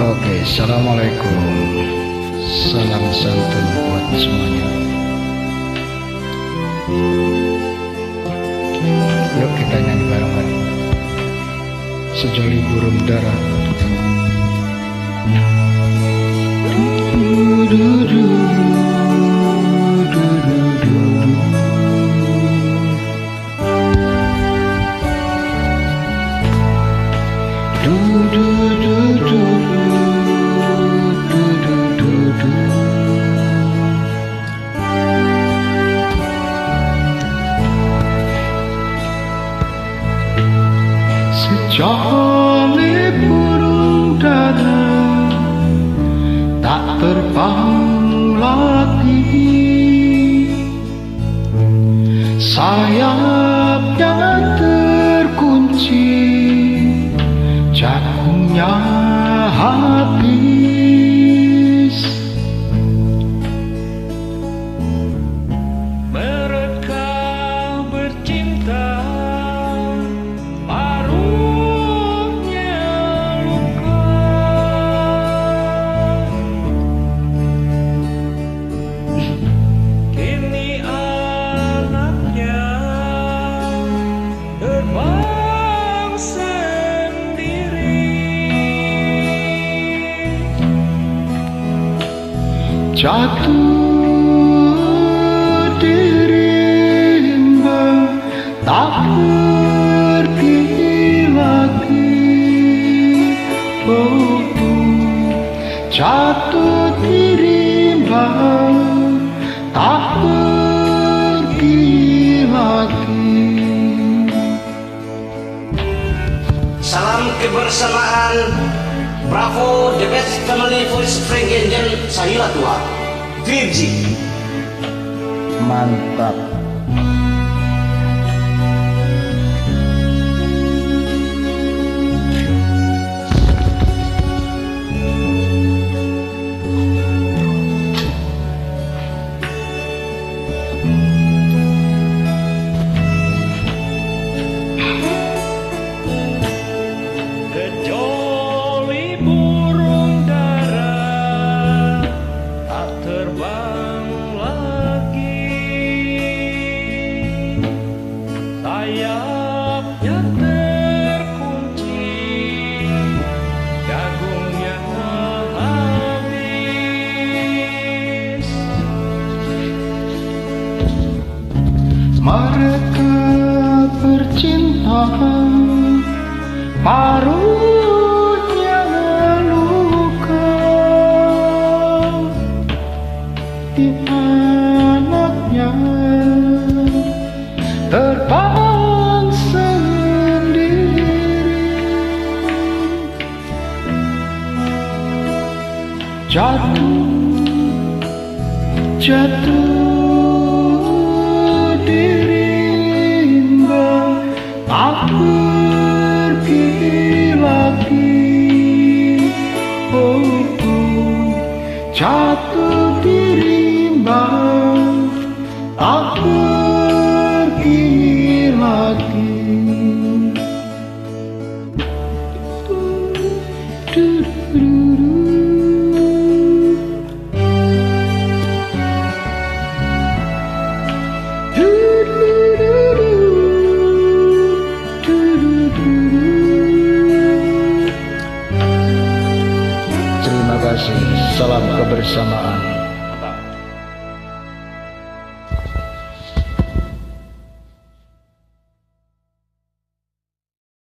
Oke, assalamualaikum. Salam santun buat semuanya. Yuk kita nyanyi bareng-bareng. Sejoli burung dara. Sejoli burung dara tak terbang lagi, sayapnya terkunci, jagungnya habis. Mereka bercinta, paruhnya luka. Kini anaknya terbang sendiri, jatuh di rimba, tak pergi lagi. Oh, jatuh di rimba, tak pergi lagi. Salam kebersamaan. Bravo, the best family voice Frank Angel Sahila tua. Virgi. Mantap. Sejoli burung dara tak terbang lagi, sayapnya terkunci, jagungnya habis. Mereka bercinta, paruhnya luka. Di anaknya terbang sendiri, jatuh di rimba, tak pergi lagi. Oh, jatuh di rimba, tak pergi lagi. Terima kasih. Salam kebersamaan.